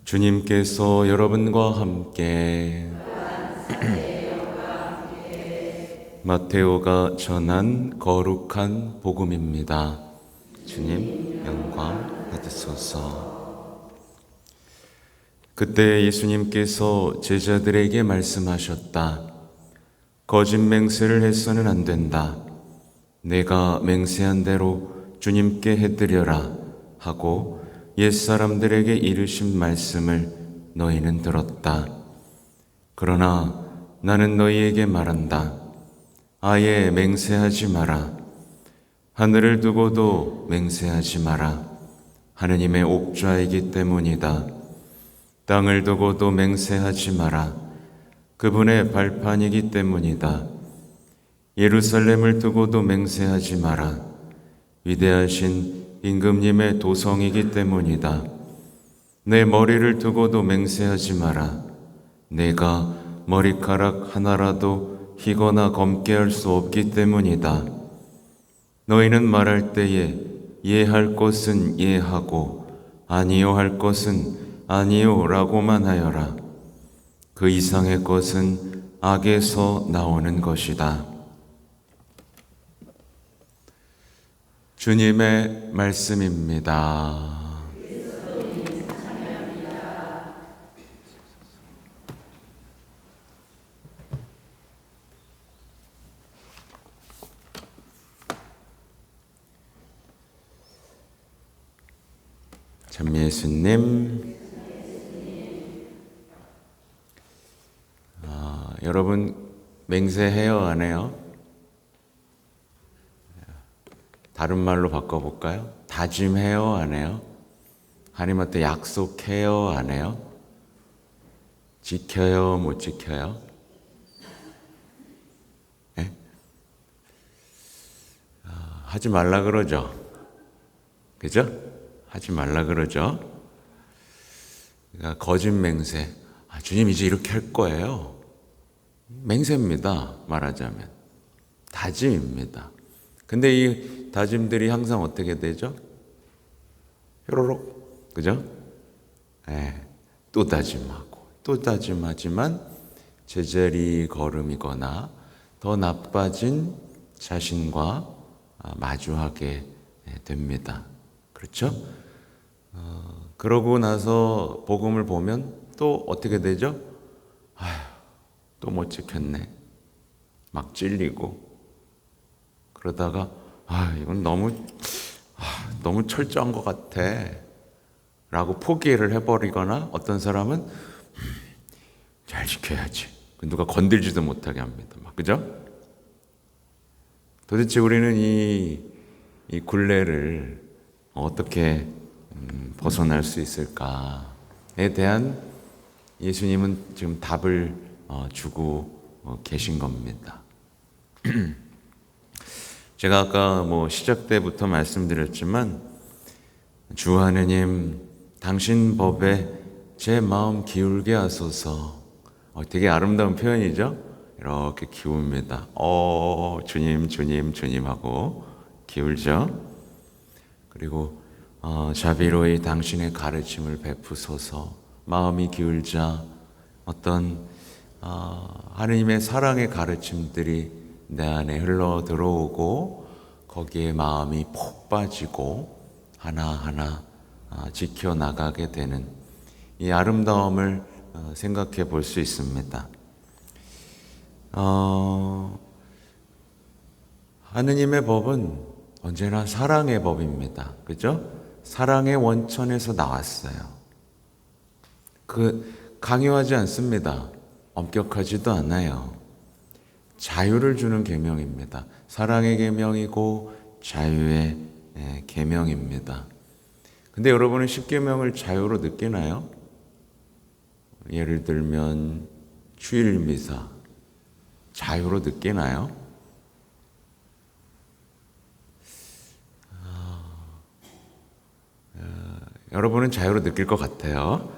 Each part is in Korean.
주님께서 여러분과 함께 마테오가 전한 거룩한 복음입니다. 주님 영광 받으소서. 그때 예수님께서 제자들에게 말씀하셨다. 거짓 맹세를 해서는 안 된다. 내가 맹세한 대로 주님께 해드려라 하고 옛사람들에게 이르신 말씀을 너희는 들었다. 그러나 나는 너희에게 말한다. 아예 맹세하지 마라. 하늘을 두고도 맹세하지 마라. 하느님의 옥좌이기 때문이다. 땅을 두고도 맹세하지 마라. 그분의 발판이기 때문이다. 예루살렘을 두고도 맹세하지 마라. 위대하신 임금님의 도성이기 때문이다. 내 머리를 두고도 맹세하지 마라. 내가 머리카락 하나라도 희거나 검게 할 수 없기 때문이다. 너희는 말할 때에 예할 것은 예하고 아니요 할 것은 아니요 라고만 하여라. 그 이상의 것은 악에서 나오는 것이다. 주님의 말씀입니다. 참 예수님, 여러분 맹세해요 안 해요? 다른 말로 바꿔볼까요? 다짐해요 안 해요? 하나님한테 약속해요 안 해요? 지켜요 못 지켜요? 네? 하지 말라 그러죠? 그죠? 하지 말라 그러죠? 그러니까 거짓 맹세. 주님 이제 이렇게 할 거예요. 맹세입니다. 말하자면. 다짐입니다. 근데 이 다짐들이 항상 어떻게 되죠? 뾰로록. 그죠? 또 다짐하고 또 다짐하지만 제자리 걸음이거나 더 나빠진 자신과 마주하게 됩니다. 그렇죠? 그러고 나서 복음을 보면 또 어떻게 되죠? 또 못 지켰네. 막 찔리고 그러다가 이건 너무 철저한 것 같아 라고 포기를 해버리거나 어떤 사람은 잘 지켜야지. 누가 건들지도 못하게 합니다. 그죠? 도대체 우리는 이 굴레를 어떻게 벗어날 수 있을까에 대한 예수님은 지금 답을 주고 계신 겁니다. 제가 아까 시작 때부터 말씀드렸지만 주 하느님 당신 법에 제 마음 기울게 하소서. 되게 아름다운 표현이죠? 이렇게 기웁니다. 주님 하고 기울죠? 그리고 자비로이 당신의 가르침을 베푸소서. 마음이 기울자 어떤 하느님의 사랑의 가르침들이 내 안에 흘러 들어오고 거기에 마음이 폭 빠지고 하나하나 지켜나가게 되는 이 아름다움을 생각해 볼 수 있습니다. 하느님의 법은 언제나 사랑의 법입니다. 그죠? 사랑의 원천에서 나왔어요. 강요하지 않습니다. 엄격하지도 않아요. 자유를 주는 계명입니다. 사랑의 계명이고 자유의 계명입니다. 근데 여러분은 십계명을 자유로 느끼나요? 예를 들면 주일 미사 자유로 느끼나요? 여러분은 자유로 느낄 것 같아요.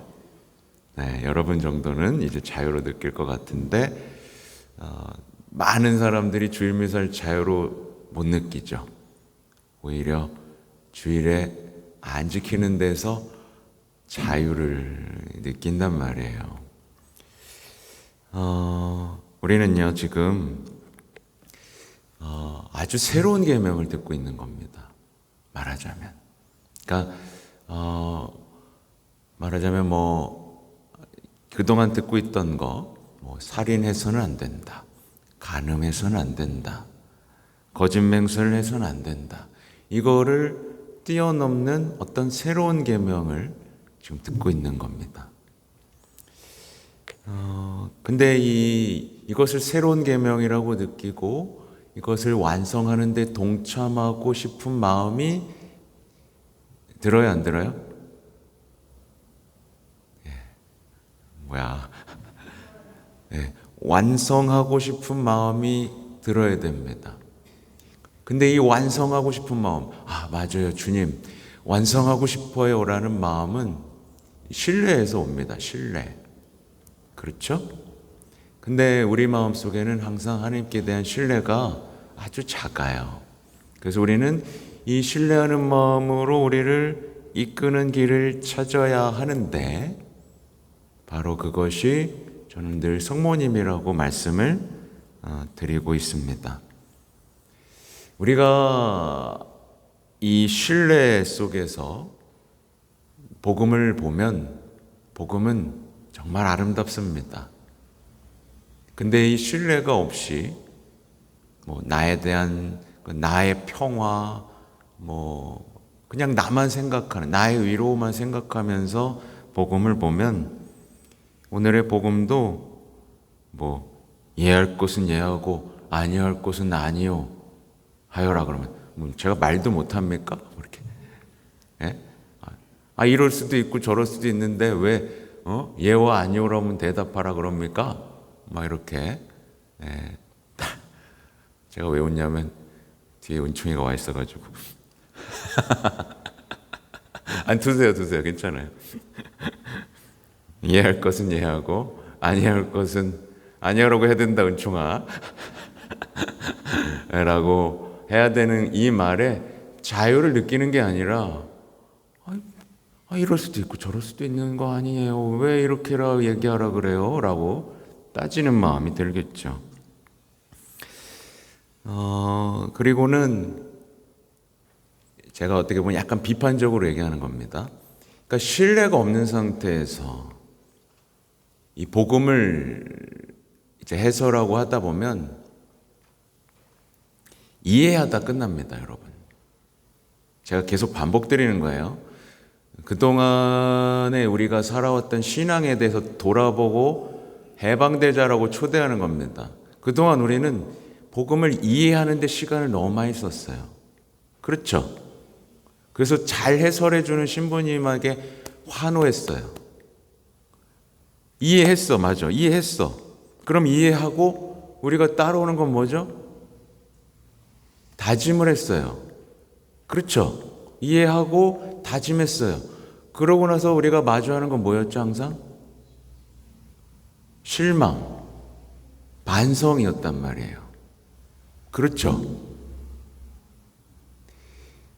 여러분 정도는 이제 자유로 느낄 것 같은데 많은 사람들이 주일 미사를 자유로 못 느끼죠. 오히려 주일에 안 지키는 데서 자유를 느낀단 말이에요. 우리는요 지금 아주 새로운 계명을 듣고 있는 겁니다. 말하자면, 그러니까 말하자면 그동안 듣고 있던 거, 살인해서는 안 된다, 간음해서는 안 된다, 거짓 맹세를 해서는 안 된다, 이거를 뛰어넘는 어떤 새로운 계명을 지금 듣고 있는 겁니다. 근데 이것을 새로운 계명이라고 느끼고 이것을 완성하는 데 동참하고 싶은 마음이 들어요, 안 들어요? 완성하고 싶은 마음이 들어야 됩니다. 근데 이 완성하고 싶은 마음, 맞아요, 주님, 완성하고 싶어요 라는 마음은 신뢰에서 옵니다. 신뢰. 그렇죠? 근데 우리 마음 속에는 항상 하나님께 대한 신뢰가 아주 작아요. 그래서 우리는 이 신뢰하는 마음으로 우리를 이끄는 길을 찾아야 하는데, 바로 그것이 저는 늘 성모님이라고 말씀을 드리고 있습니다. 우리가 이 신뢰 속에서 복음을 보면 복음은 정말 아름답습니다. 근데 이 신뢰가 없이 나에 대한 나의 평화, 그냥 나만 생각하는, 나의 위로만 생각하면서 복음을 보면 오늘의 복음도 예할 것은 예하고 아니할 것은 아니요 하여라 그러면 제가 말도 못합니까? 이렇게. 이럴 수도 있고 저럴 수도 있는데 왜 예와 아니오라면 대답하라 그럽니까? 이렇게. 제가 왜 웃냐면 뒤에 은총이가 와 있어가지고. 아니 두세요 괜찮아요. 이해할 것은 이해하고 아니할 것은 아니하라고 해야 된다, 은총아. 라고 해야 되는 이 말에 자유를 느끼는 게 아니라 이럴 수도 있고 저럴 수도 있는 거 아니에요, 왜 이렇게라 얘기하라 그래요? 라고 따지는 마음이 들겠죠. 그리고는 제가 어떻게 보면 약간 비판적으로 얘기하는 겁니다. 그러니까 신뢰가 없는 상태에서 이 복음을 이제 해설하고 하다 보면 이해하다 끝납니다, 여러분. 제가 계속 반복드리는 거예요. 그동안에 우리가 살아왔던 신앙에 대해서 돌아보고 해방되자라고 초대하는 겁니다. 그동안 우리는 복음을 이해하는 데 시간을 너무 많이 썼어요. 그렇죠? 그래서 잘 해설해 주는 신부님에게 환호했어요. 이해했어, 맞아, 이해했어. 그럼 이해하고 우리가 따라오는 건 뭐죠? 다짐을 했어요. 그렇죠? 이해하고 다짐했어요. 그러고 나서 우리가 마주하는 건 뭐였죠, 항상? 실망, 반성이었단 말이에요. 그렇죠?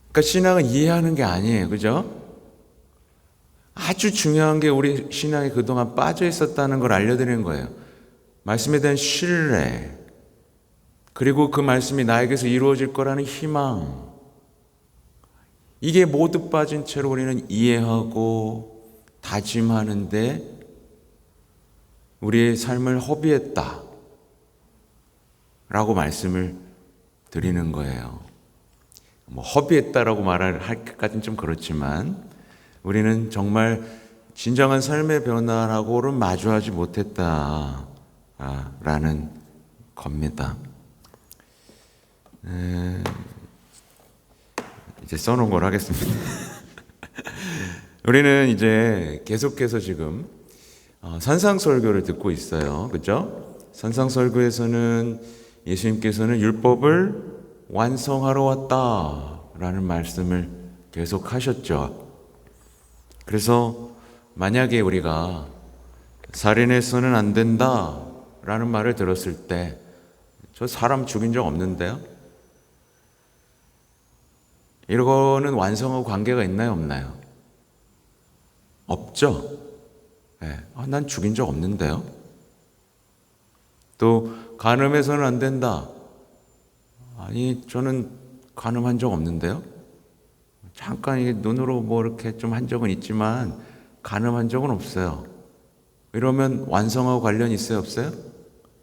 그러니까 신앙은 이해하는 게 아니에요. 그죠? 아주 중요한 게 우리 신앙에 그동안 빠져 있었다는 걸 알려드리는 거예요. 말씀에 대한 신뢰, 그리고 그 말씀이 나에게서 이루어질 거라는 희망, 이게 모두 빠진 채로 우리는 이해하고 다짐하는데 우리의 삶을 허비했다 라고 말씀을 드리는 거예요. 허비했다라고 말하기까지는 좀 그렇지만 우리는 정말 진정한 삶의 변화라고는 마주하지 못했다라는 겁니다. 이제 써놓은 걸 하겠습니다. 우리는 이제 계속해서 지금 산상설교를 듣고 있어요. 그렇죠? 산상설교에서는 예수님께서는 율법을 완성하러 왔다라는 말씀을 계속 하셨죠. 그래서 만약에 우리가 살인해서는 안 된다라는 말을 들었을 때 저 사람 죽인 적 없는데요? 이거는 완성하고 관계가 있나요, 없나요? 없죠? 네. 난 죽인 적 없는데요. 또 간음해서는 안 된다. 아니, 저는 간음한 적 없는데요. 잠깐 이게 눈으로 뭐 이렇게 좀 한 적은 있지만 간음한 적은 없어요. 이러면 완성하고 관련이 있어요, 없어요?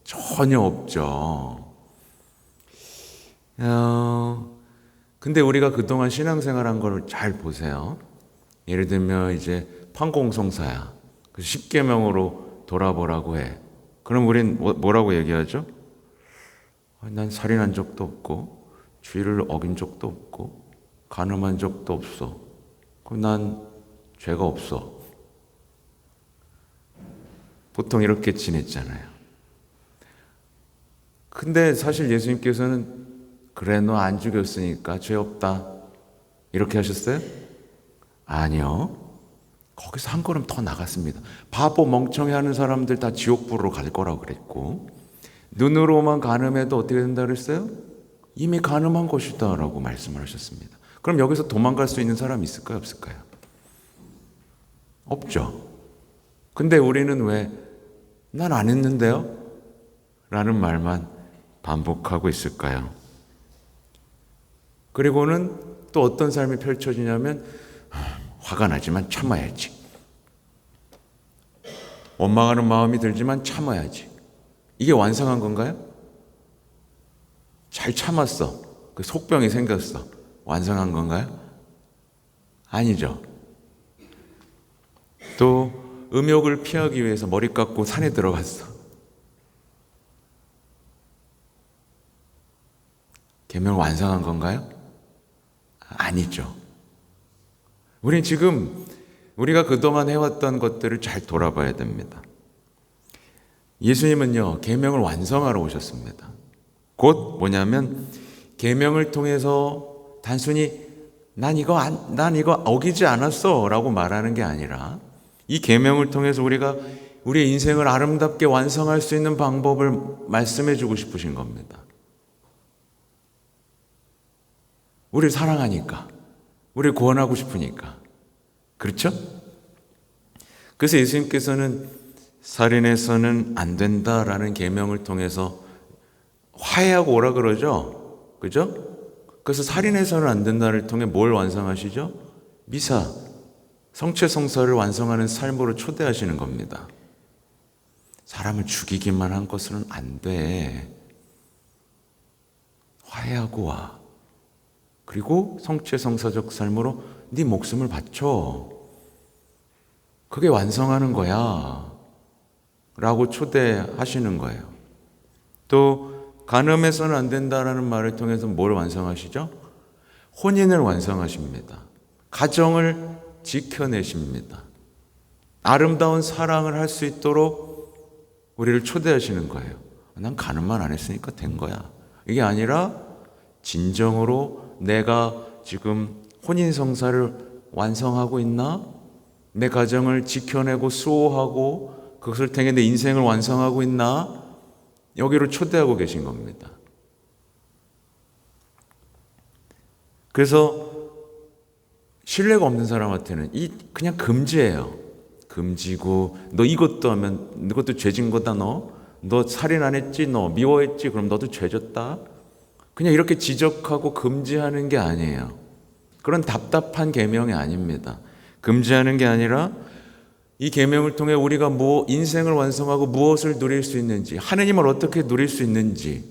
전혀 없죠. 근데 우리가 그동안 신앙생활한 걸 잘 보세요. 예를 들면 이제 판공성사야. 그 10계명으로 돌아보라고 해. 그럼 우린 뭐라고 얘기하죠? 난 살인한 적도 없고 주의를 어긴 적도 없고 간음한 적도 없어. 그럼 난 죄가 없어. 보통 이렇게 지냈잖아요. 근데 사실 예수님께서는 그래, 너 안 죽였으니까 죄 없다, 이렇게 하셨어요? 아니요. 거기서 한 걸음 더 나갔습니다. 바보 멍청이 하는 사람들 다 지옥불으로 갈 거라고 그랬고, 눈으로만 간음해도 어떻게 된다 그랬어요? 이미 간음한 것이다 라고 말씀을 하셨습니다. 그럼 여기서 도망갈 수 있는 사람이 있을까요, 없을까요? 없죠. 근데 우리는 왜 난 안 했는데요? 라는 말만 반복하고 있을까요? 그리고는 또 어떤 삶이 펼쳐지냐면 화가 나지만 참아야지. 원망하는 마음이 들지만 참아야지. 이게 완성한 건가요? 잘 참았어. 그 속병이 생겼어. 완성한 건가요? 아니죠. 또 음욕을 피하기 위해서 머리 깎고 산에 들어갔어. 계명 완성한 건가요? 아니죠. 우린 지금 우리가 그동안 해왔던 것들을 잘 돌아봐야 됩니다. 예수님은요, 계명을 완성하러 오셨습니다. 곧 뭐냐면 계명을 통해서 단순히 난 이거 어기지 않았어 라고 말하는 게 아니라 이 계명을 통해서 우리가 우리의 인생을 아름답게 완성할 수 있는 방법을 말씀해 주고 싶으신 겁니다. 우리를 사랑하니까, 우리를 구원하고 싶으니까. 그렇죠? 그래서 예수님께서는 살인해서는 안 된다라는 계명을 통해서 화해하고 오라 그러죠? 그죠? 그래서 살인해서는 안 된다를 통해 뭘 완성하시죠? 미사, 성체성사를 완성하는 삶으로 초대하시는 겁니다. 사람을 죽이기만 한 것은 안 돼. 화해하고 와. 그리고 성체성사적 삶으로 네 목숨을 바쳐. 그게 완성하는 거야 라고 초대하시는 거예요. 또 간음해서는 안 된다라는 말을 통해서 뭘 완성하시죠? 혼인을 완성하십니다. 가정을 지켜내십니다. 아름다운 사랑을 할 수 있도록 우리를 초대하시는 거예요. 난 간음만 안 했으니까 된 거야. 이게 아니라 진정으로 내가 지금 혼인성사를 완성하고 있나? 내 가정을 지켜내고 수호하고 그것을 통해 내 인생을 완성하고 있나? 여기로 초대하고 계신 겁니다. 그래서 신뢰가 없는 사람한테는 그냥 금지예요. 금지고 너 이것도 하면 이것도 죄진 거다. 너 살인 안 했지? 너 미워했지? 그럼 너도 죄졌다. 그냥 이렇게 지적하고 금지하는 게 아니에요. 그런 답답한 계명이 아닙니다. 금지하는 게 아니라 이 계명을 통해 우리가 인생을 완성하고 무엇을 누릴 수 있는지, 하느님을 어떻게 누릴 수 있는지,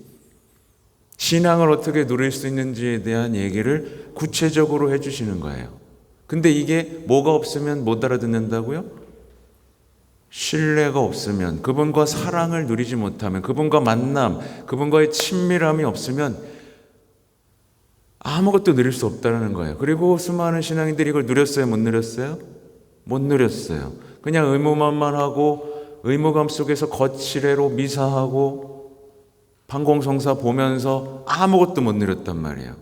신앙을 어떻게 누릴 수 있는지에 대한 얘기를 구체적으로 해주시는 거예요. 근데 이게 뭐가 없으면 못 알아듣는다고요? 신뢰가 없으면, 그분과 사랑을 누리지 못하면, 그분과 만남, 그분과의 친밀함이 없으면 아무것도 누릴 수 없다는 거예요. 그리고 수많은 신앙인들이 이걸 누렸어요? 못 누렸어요? 못 누렸어요. 그냥 의무만만 하고 의무감 속에서 거칠애로 미사하고 판공성사 보면서 아무것도 못 누렸단 말이에요.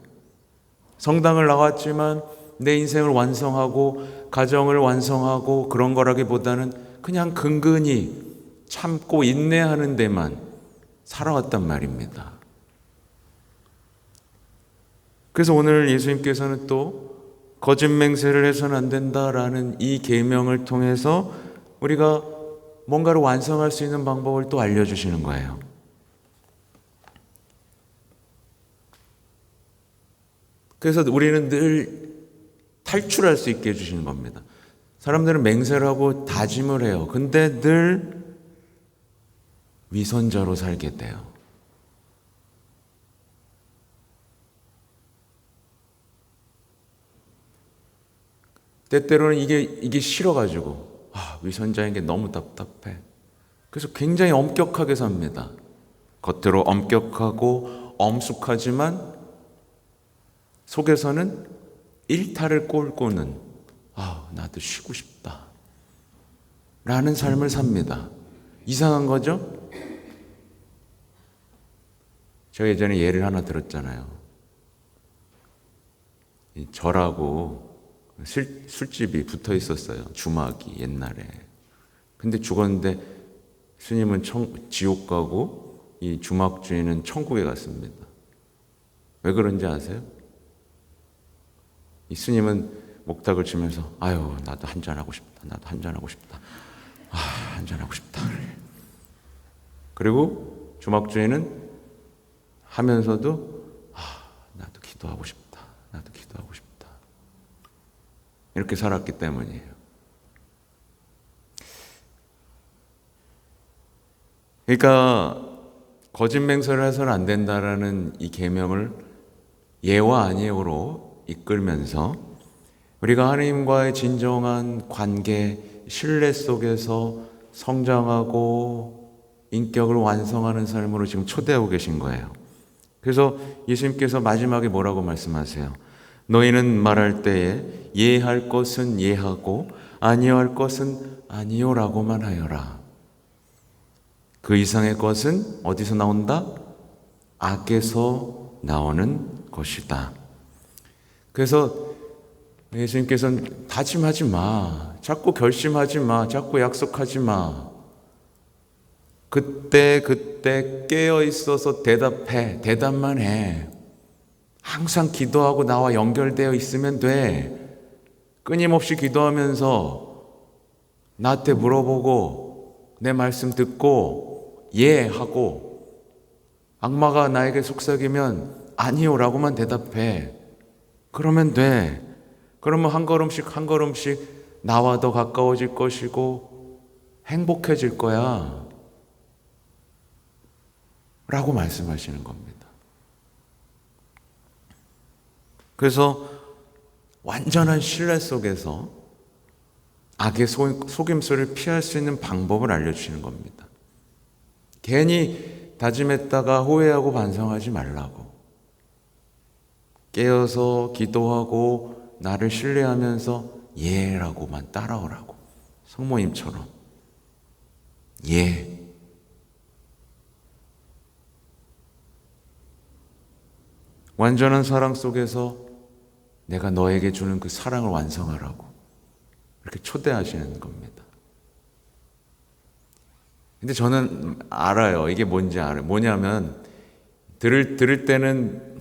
성당을 나왔지만 내 인생을 완성하고 가정을 완성하고 그런 거라기보다는 그냥 근근히 참고 인내하는 데만 살아왔단 말입니다. 그래서 오늘 예수님께서는 또 거짓 맹세를 해서는 안 된다라는 이 계명을 통해서 우리가 뭔가를 완성할 수 있는 방법을 또 알려주시는 거예요. 그래서 우리는 늘 탈출할 수 있게 해주시는 겁니다. 사람들은 맹세를 하고 다짐을 해요. 근데 늘 위선자로 살게 돼요. 때때로는 이게 싫어가지고 위선자인 게 너무 답답해. 그래서 굉장히 엄격하게 삽니다. 겉으로 엄격하고 엄숙하지만 속에서는 일탈을 꼴고는 나도 쉬고 싶다 라는 삶을 삽니다. 이상한 거죠? 제가 예전에 예를 하나 들었잖아요. 절하고 술집이 붙어 있었어요. 주막이 옛날에. 근데 죽었는데 스님은 지옥 가고 이 주막 주인은 천국에 갔습니다. 왜 그런지 아세요? 이 스님은 목탁을 치면서 나도 한잔하고 싶다. 나도 한잔하고 싶다. 한잔하고 싶다. 그리고 주막 주인은 하면서도 나도 기도하고 싶다. 나도 기도하고 싶다. 이렇게 살았기 때문이에요. 그러니까 거짓 맹세를 해서는 안 된다라는 이 계명을 예와 아니요로 이끌면서 우리가 하나님과의 진정한 관계, 신뢰 속에서 성장하고 인격을 완성하는 삶으로 지금 초대하고 계신 거예요. 그래서 예수님께서 마지막에 뭐라고 말씀하세요? 너희는 말할 때에 예할 것은 예하고 아니할 것은 아니요라고만 하여라. 그 이상의 것은 어디서 나온다? 악에서 나오는 것이다. 그래서 예수님께서는 다짐하지 마. 자꾸 결심하지 마. 자꾸 약속하지 마. 그때 깨어 있어서 대답해. 대답만 해. 항상 기도하고 나와 연결되어 있으면 돼. 끊임없이 기도하면서 나한테 물어보고 내 말씀 듣고 하고 악마가 나에게 속삭이면 아니요라고만 대답해. 그러면 돼. 그러면 한 걸음씩 한 걸음씩 나와 더 가까워질 것이고 행복해질 거야 라고 말씀하시는 겁니다. 그래서 완전한 신뢰 속에서 악의 속임수를 피할 수 있는 방법을 알려주시는 겁니다. 괜히 다짐했다가 후회하고 반성하지 말라고. 깨어서 기도하고 나를 신뢰하면서 예라고만 따라오라고. 성모님처럼 예. 완전한 사랑 속에서 내가 너에게 주는 그 사랑을 완성하라고 이렇게 초대하시는 겁니다. 근데 저는 알아요. 이게 뭔지 알아요. 뭐냐면 들을 때는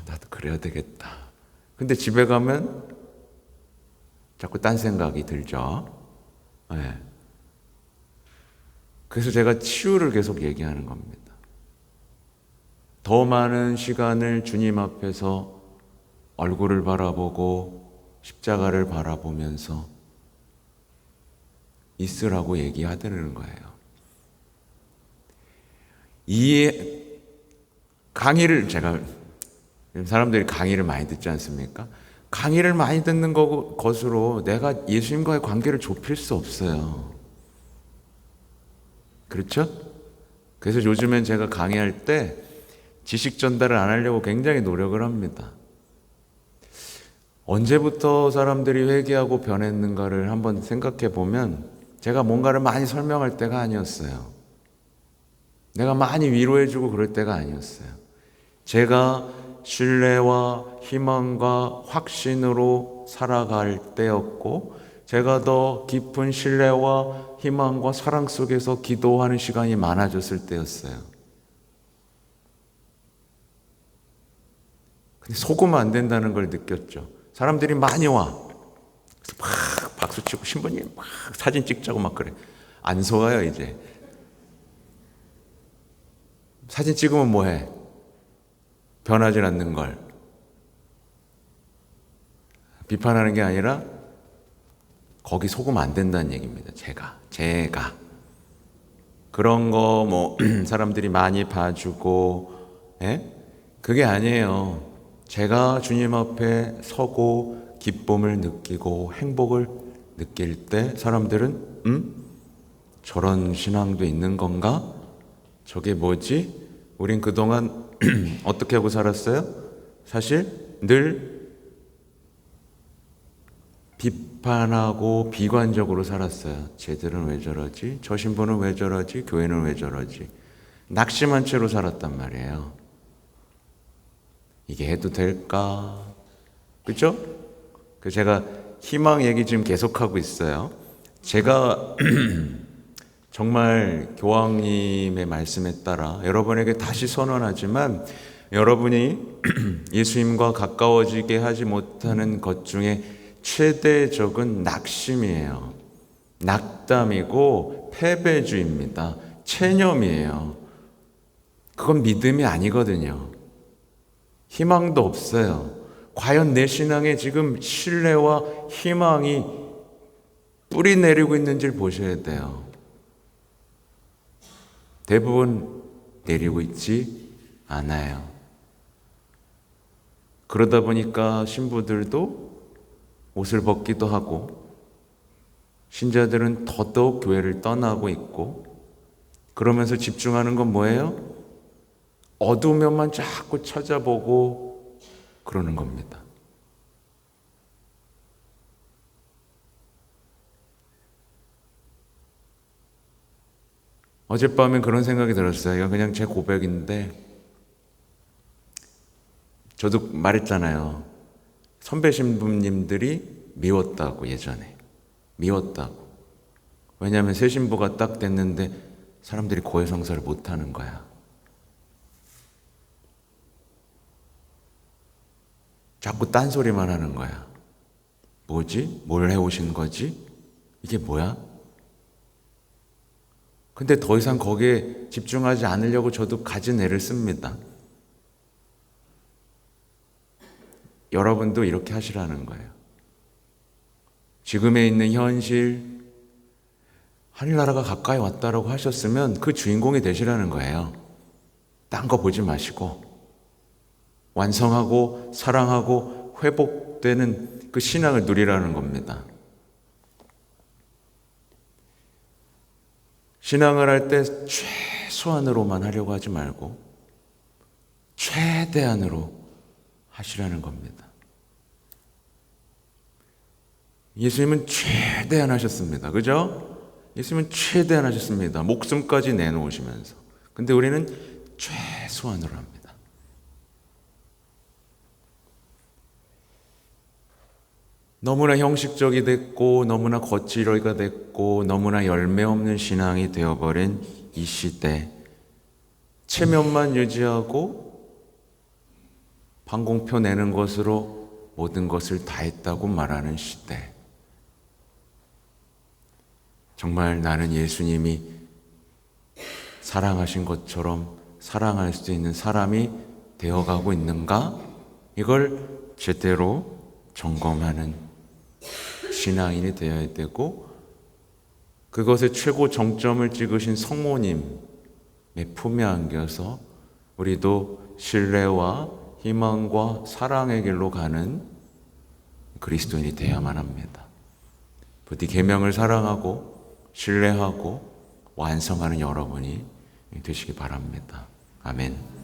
나도 그래야 되겠다. 근데 집에 가면 자꾸 딴 생각이 들죠. 네. 그래서 제가 치유를 계속 얘기하는 겁니다. 더 많은 시간을 주님 앞에서 얼굴을 바라보고 십자가를 바라보면서 있으라고 얘기하드리는 거예요. 이 강의를 제가 사람들이 강의를 많이 듣지 않습니까? 강의를 많이 듣는 것으로 내가 예수님과의 관계를 좁힐 수 없어요. 그렇죠? 그래서 요즘엔 제가 강의할 때 지식 전달을 안 하려고 굉장히 노력을 합니다. 언제부터 사람들이 회개하고 변했는가를 한번 생각해 보면 제가 뭔가를 많이 설명할 때가 아니었어요. 내가 많이 위로해주고 그럴 때가 아니었어요. 제가 신뢰와 희망과 확신으로 살아갈 때였고 제가 더 깊은 신뢰와 희망과 사랑 속에서 기도하는 시간이 많아졌을 때였어요. 근데 속으면 안 된다는 걸 느꼈죠. 사람들이 많이 와. 그래서 막 박수 치고 신부님 막 사진 찍자고 막 그래. 안 속아요 이제. 사진 찍으면 뭐해? 변하지 않는 걸. 비판하는 게 아니라 거기 속으면 안 된다는 얘기입니다. 제가 그런 거 뭐 사람들이 많이 봐주고, 예? 그게 아니에요. 제가 주님 앞에 서고 기쁨을 느끼고 행복을 느낄 때 사람들은 저런 신앙도 있는 건가? 저게 뭐지? 우린 그동안 어떻게 하고 살았어요? 사실 늘 비판하고 비관적으로 살았어요. 쟤들은 왜 저러지? 저 신부는 왜 저러지? 교회는 왜 저러지? 낙심한 채로 살았단 말이에요. 이게 해도 될까? 그죠? 그 제가 희망 얘기 지금 계속하고 있어요. 제가 정말 교황님의 말씀에 따라 여러분에게 다시 선언하지만 여러분이 예수님과 가까워지게 하지 못하는 것 중에 최대적은 낙심이에요. 낙담이고 패배주의입니다. 체념이에요. 그건 믿음이 아니거든요. 희망도 없어요. 과연 내 신앙에 지금 신뢰와 희망이 뿌리 내리고 있는지를 보셔야 돼요. 대부분 내리고 있지 않아요. 그러다 보니까 신부들도 옷을 벗기도 하고 신자들은 더더욱 교회를 떠나고 있고 그러면서 집중하는 건 뭐예요? 어두운 면만 자꾸 찾아보고 그러는 겁니다. 어젯밤엔 그런 생각이 들었어요. 이건 그냥 제 고백인데 저도 말했잖아요. 선배 신부님들이 미웠다고 예전에. 미웠다고. 왜냐하면 새 신부가 딱 됐는데 사람들이 고해성사를 못하는 거야. 자꾸 딴소리만 하는 거야. 뭐지? 뭘 해오신 거지? 이게 뭐야? 근데 더 이상 거기에 집중하지 않으려고 저도 가진 애를 씁니다. 여러분도 이렇게 하시라는 거예요. 지금에 있는 현실, 하늘나라가 가까이 왔다라고 하셨으면 그 주인공이 되시라는 거예요. 딴 거 보지 마시고 완성하고 사랑하고 회복되는 그 신앙을 누리라는 겁니다. 신앙을 할 때 최소한으로만 하려고 하지 말고 최대한으로 하시라는 겁니다. 예수님은 최대한 하셨습니다. 그죠? 예수님은 최대한 하셨습니다. 목숨까지 내놓으시면서. 근데 우리는 최소한으로 합니다. 너무나 형식적이 됐고 너무나 거칠어가 됐고 너무나 열매 없는 신앙이 되어버린 이 시대, 체면만 유지하고 방공표 내는 것으로 모든 것을 다 했다고 말하는 시대. 정말 나는 예수님이 사랑하신 것처럼 사랑할 수 있는 사람이 되어가고 있는가? 이걸 제대로 점검하는 신앙인이 되어야 되고, 그것의 최고 정점을 찍으신 성모님의 품에 안겨서 우리도 신뢰와 희망과 사랑의 길로 가는 그리스도인이 되어야만 합니다. 부디 계명을 사랑하고 신뢰하고 완성하는 여러분이 되시기 바랍니다. 아멘.